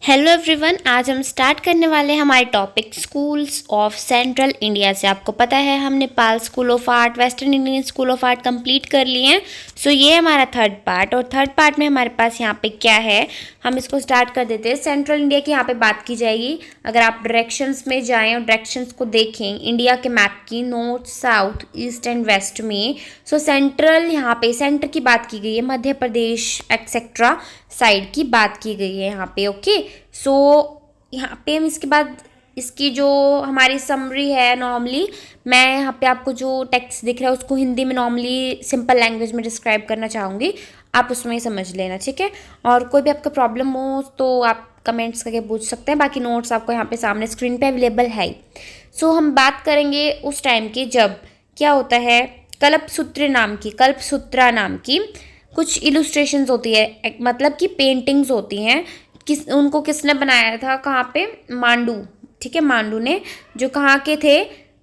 Hello everyone, आज हम start करने वाले हैं हमारे topic schools of central India से। आपको पता है हम Nepal school of art, western Indian school of art complete कर लिए हैं। सो ये हमारा थर्ड पार्ट, और थर्ड पार्ट में हमारे पास यहाँ पे क्या है, हम इसको स्टार्ट कर देते हैं। सेंट्रल इंडिया की यहाँ पे बात की जाएगी। अगर आप डायरेक्शंस में जाएं और डायरेक्शंस को देखें इंडिया के मैप की, north south east and west में, सो सेंट्रल यहाँ पे सेंटर की बात की गई है, मध्य प्रदेश एक्सेट्रा साइड की बात की गई है यहाँ पे। ओके, सो यहाँ पे हम इसके बाद इसकी जो हमारी समरी है, नॉर्मली मैं यहाँ पे आपको जो टेक्स्ट दिख रहा है उसको हिंदी में नॉर्मली सिंपल लैंग्वेज में डिस्क्राइब करना चाहूँगी, आप उसमें ही समझ लेना, ठीक है। और कोई भी आपका प्रॉब्लम हो तो आप कमेंट्स करके पूछ सकते हैं, बाकी नोट्स आपको यहाँ पे सामने स्क्रीन पे अवेलेबल है। सो हम बात करेंगे उस टाइम की जब क्या होता है, कल्पसूत्रा नाम की कुछ इलुस्ट्रेशंस होती है, मतलब कि पेंटिंग्स होती हैं। उनको किसने बनाया था, कहाँ पे, मांडू, ठीक है, मांडू ने, जो कहाँ के थे,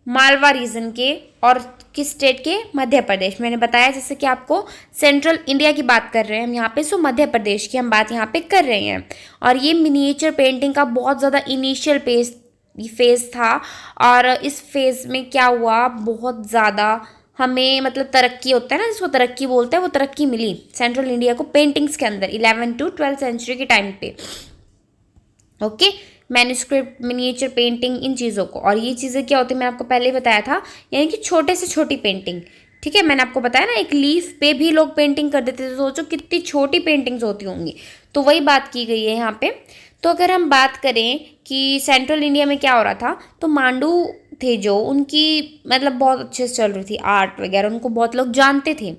मालवा रीजन के, और किस स्टेट के, मध्य प्रदेश। मैंने बताया जैसे कि आपको सेंट्रल इंडिया की बात कर रहे हैं हम यहाँ पे, सो मध्य प्रदेश की हम बात यहाँ पे कर रहे हैं। और ये मिनिएचर पेंटिंग का बहुत ज़्यादा इनिशियल फेज था, और इस फेज में क्या हुआ, बहुत ज़्यादा हमें मतलब तरक्की होता है ना, जिसको तरक्की बोलते हैं, वो तरक्की मिली सेंट्रल इंडिया को पेंटिंग्स के अंदर 11 to 12 सेंचुरी के टाइम पे। ओके, मैन्युस्क्रिप्ट, मिनिएचर पेंटिंग, इन चीज़ों को। और ये चीज़ें क्या होती है, मैं आपको पहले ही बताया था, यानी कि छोटे से छोटी पेंटिंग, ठीक है। मैंने आपको बताया ना, एक लीफ पे भी लोग पेंटिंग कर देते थे, तो सोचो कितनी छोटी पेंटिंग्स होती होंगी। तो वही बात की गई है यहाँ पे। तो अगर हम बात करें कि सेंट्रल इंडिया में क्या हो रहा था, तो मांडू थे जो, उनकी मतलब बहुत अच्छे से चल रही थी आर्ट वगैरह, उनको बहुत लोग जानते थे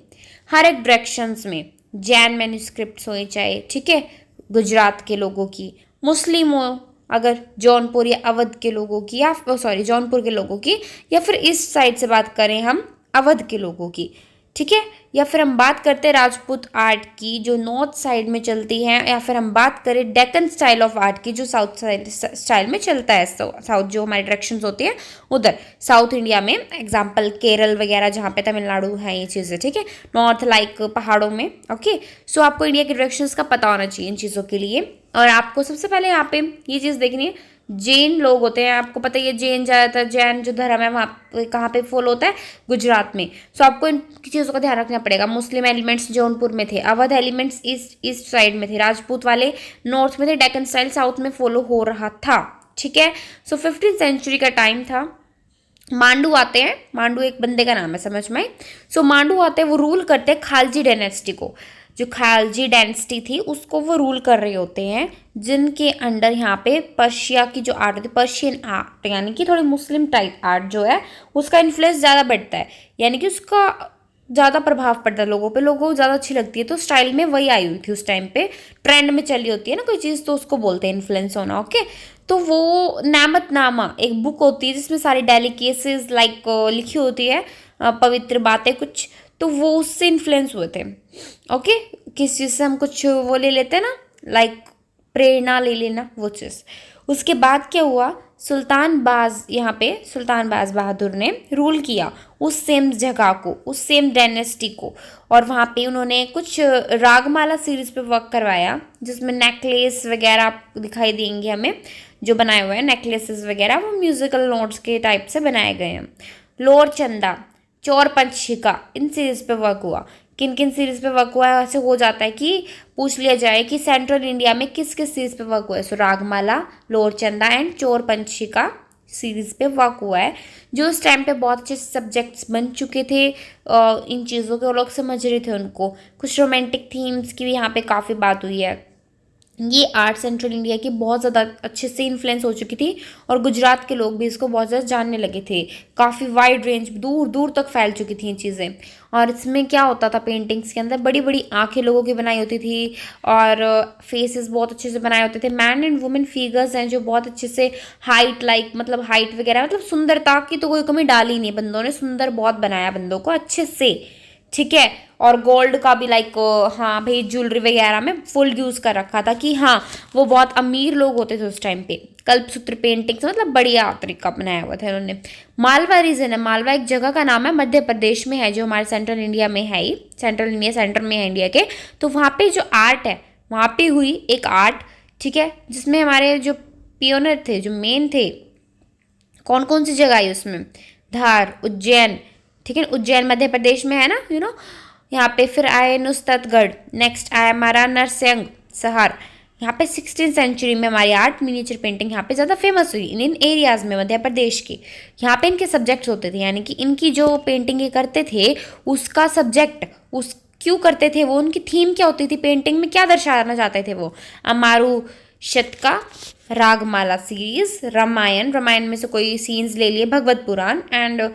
हर एक डायरेक्शंस में। जैन मैन्युस्क्रिप्ट्स हो चाहे, ठीक है, गुजरात के लोगों की, मुस्लिम हो अगर जौनपुर या अवध के लोगों की, या जौनपुर के लोगों की, या फिर इस साइड से बात करें हम अवध के लोगों की, ठीक है। या फिर हम बात करते हैं राजपूत आर्ट की जो नॉर्थ साइड में चलती है, या फिर हम बात करें डेक्कन स्टाइल ऑफ आर्ट की जो साउथ स्टाइल में चलता है। साउथ जो हमारी डायरेक्शंस होती है उधर साउथ इंडिया में, एग्जांपल केरल वगैरह जहाँ पे तमिलनाडु है, ये चीज़ें, ठीक है। नॉर्थ लाइक पहाड़ों में। ओके, सो आपको इंडिया के डायरेक्शंस का पता होना चाहिए इन चीज़ों के लिए। और आपको सबसे पहले यहाँ पे ये चीज़ देखनी है, जैन लोग होते हैं, आपको पता ही है, जैन ज़्यादातर, जैन जो धर्म है वहाँ पे कहाँ पे फॉलो होता है, गुजरात में। सो आपको इन चीज़ों का ध्यान रखना पड़ेगा। मुस्लिम एलिमेंट्स जौनपुर में थे, अवध एलिमेंट्स ईस्ट साइड में थे, राजपूत वाले नॉर्थ में थे, डेक्कन स्टाइल साउथ में फॉलो हो रहा था, ठीक है। सो 15th सेंचुरी का टाइम था। मांडू आते हैं, मांडू एक बंदे का नाम है, समझ में। सो मांडू आते हैं, वो रूल करते हैं खालजी डायनेस्टी को। जो खालजी डायनेस्टी थी उसको वो रूल कर रहे होते हैं, जिनके अंडर यहाँ पे पर्शिया की जो आर्ट होती है, पर्शियन आर्ट, यानी कि थोड़ी मुस्लिम टाइप आर्ट जो है उसका इन्फ्लुएंस ज़्यादा बढ़ता है, यानी कि उसका ज़्यादा प्रभाव पड़ता है लोगों पे, लोगों को ज़्यादा अच्छी लगती है। तो स्टाइल में वही आई हुई थी उस टाइम पे, ट्रेंड में चली होती है ना कोई चीज़, तो उसको बोलते हैं इन्फ्लुएंस होना। ओके, तो वो नामतनामा एक बुक होती है जिसमें सारी डेलिकेसीज लाइक लिखी होती है, पवित्र बातें कुछ, तो वो उससे इन्फ्लुएंस हुए थे। ओके, किस चीज़ से हम कुछ वो ले लेते हैं ना, लाइक प्रेरणा ले लेना, वो चीज़। उसके बाद क्या हुआ, सुल्तान बाज बहादुर ने रूल किया उस सेम जगह को, उस सेम डायनेस्टी को। और वहाँ पे उन्होंने कुछ रागमाला सीरीज पे वर्क करवाया, जिसमें नेकलेस वगैरह दिखाई देंगे हमें, जो बनाए हुए हैं नेकलेसेस वगैरह, वो म्यूजिकल नोट्स के टाइप से बनाए गए हैं। लोअर चंदा, चोर पंचिका, इन सीरीज पे वर्क हुआ। किन किन सीरीज पे वर्क हुआ है, ऐसे हो जाता है कि पूछ लिया जाए कि सेंट्रल इंडिया में किस किस सीरीज पे वर्क हुआ है। सो रागमाला, लोअर चंदा एंड चोर पंचिका सीरीज पे वर्क हुआ है, जो उस टाइम पे बहुत अच्छे सब्जेक्ट्स बन चुके थे। इन चीज़ों के लोग समझ रहे थे उनको। कुछ रोमांटिक थीम्स की भी यहाँ पे काफ़ी बात हुई है। ये आर्ट सेंट्रल इंडिया की बहुत ज़्यादा अच्छे से इन्फ्लुएंस हो चुकी थी, और गुजरात के लोग भी इसको बहुत ज़्यादा जानने लगे थे। काफ़ी वाइड रेंज, दूर दूर तक फैल चुकी थी ये चीज़ें। और इसमें क्या होता था, पेंटिंग्स के अंदर बड़ी बड़ी आंखें लोगों की बनाई होती थी, और फेसेस बहुत अच्छे से बनाए होते थे। मैन एंड वुमेन फिगर्स हैं जो बहुत अच्छे से हाइट, लाइक मतलब हाइट वगैरह, मतलब सुंदरता की तो कोई कमी डाली नहीं, बंदों ने सुंदर बहुत बनाया बंदों को अच्छे से, ठीक है। और गोल्ड का भी लाइक, हाँ भाई, ज्वेलरी वगैरह में फुल यूज़ कर रखा था कि हाँ वो बहुत अमीर लोग होते थे उस टाइम पे। कल्पसूत्र पेंटिंग्स मतलब बढ़िया तरीका बनाया हुआ था इन्होंने। मालवा रीजन है, मालवा एक जगह का नाम है, मध्य प्रदेश में है, जो हमारे सेंट्रल इंडिया में है ही, सेंट्रल इंडिया सेंटर में है इंडिया के। तो वहाँ पे जो आर्ट है, वहाँ पे हुई एक आर्ट ठीक है, जिसमें हमारे जो पियोनर थे, जो मेन थे, कौन कौन सी जगह आई उसमें, धार, उज्जैन, ठीक है, उज्जैन मध्य प्रदेश में है ना, यहाँ पे फिर आए नुस्रतगढ़, नेक्स्ट आया हमारा नरसिंह सहर। यहाँ पे 16th सेंचुरी में हमारी आर्ट मिनिएचर पेंटिंग यहाँ पे ज़्यादा फेमस हुई इन एरियाज़ में मध्य प्रदेश के। यहाँ पे इनके सब्जेक्ट्स होते थे, यानी कि इनकी जो पेंटिंग ये करते थे उसका सब्जेक्ट, उस क्यों करते थे वो, उनकी थीम क्या होती थी, पेंटिंग में क्या दर्शाना चाहते थे वो। अमारू शतका, रागमाला सीरीज, रामायण में से कोई सीन्स ले लिए, भगवत पुराण, एंड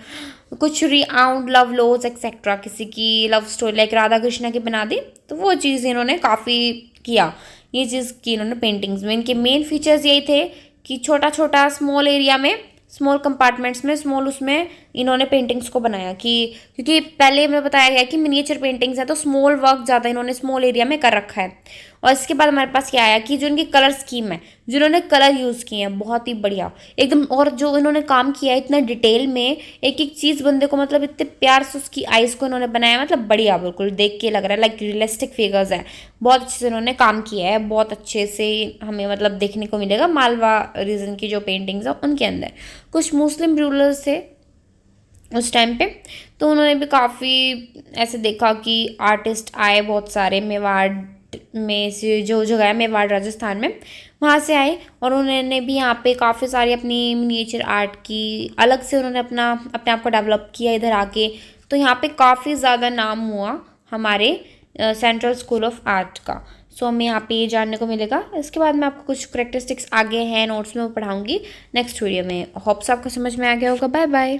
कुछ रिआउंड लव लोज एक्सेट्रा, किसी की love story like Radha Krishna की बना दी, तो वो चीज़ इन्होंने काफ़ी किया, ये चीज़ की इन्होंने पेंटिंग्स में। इनके मेन फीचर्स यही थे कि छोटा छोटा स्मॉल एरिया में, स्मॉल कंपार्टमेंट्स में, स्मॉल उसमें इन्होंने पेंटिंग्स को बनाया, कि क्योंकि पहले हमें बताया गया कि मिनिएचर पेंटिंग्स है तो स्मॉल वर्क ज़्यादा इन्होंने स्मॉल एरिया में कर रखा है। और इसके बाद हमारे पास क्या आया कि जो इनकी कलर स्कीम है, जिन्होंने कलर यूज़ किए हैं बहुत ही बढ़िया एकदम, और जो इन्होंने काम किया है इतना डिटेल में, एक एक चीज़ बंदे को मतलब इतने प्यार से उसकी आइज़ को इन्होंने बनाया, मतलब बढ़िया, बिल्कुल देख के लग रहा है लाइक रियलिस्टिक फिगर्स है। बहुत अच्छे से इन्होंने काम किया है, बहुत अच्छे से हमें मतलब देखने को मिलेगा मालवा रीजन की जो पेंटिंग्स है उनके अंदर। कुछ मुस्लिम रूलर्स थे उस टाइम पे, तो उन्होंने भी काफ़ी ऐसे देखा कि आर्टिस्ट आए बहुत सारे, मेवाड़ में से जो जगह है मेवाड़ राजस्थान में, वहाँ से आए, और उन्होंने भी यहाँ पे काफ़ी सारी अपनी मिनिएचर आर्ट की अलग से उन्होंने अपने आप को डेवलप किया इधर आके। तो यहाँ पे काफ़ी ज़्यादा नाम हुआ हमारे सेंट्रल स्कूल ऑफ आर्ट का। सो हमें यहाँ पे ये जानने को मिलेगा। इसके बाद मैं आपको कुछ करेक्टरिस्टिक्स आगे हैं नोट्स में वो पढ़ाऊँगी नेक्स्ट वीडियो में। होप्स आपको समझ में आ गया होगा। Bye bye.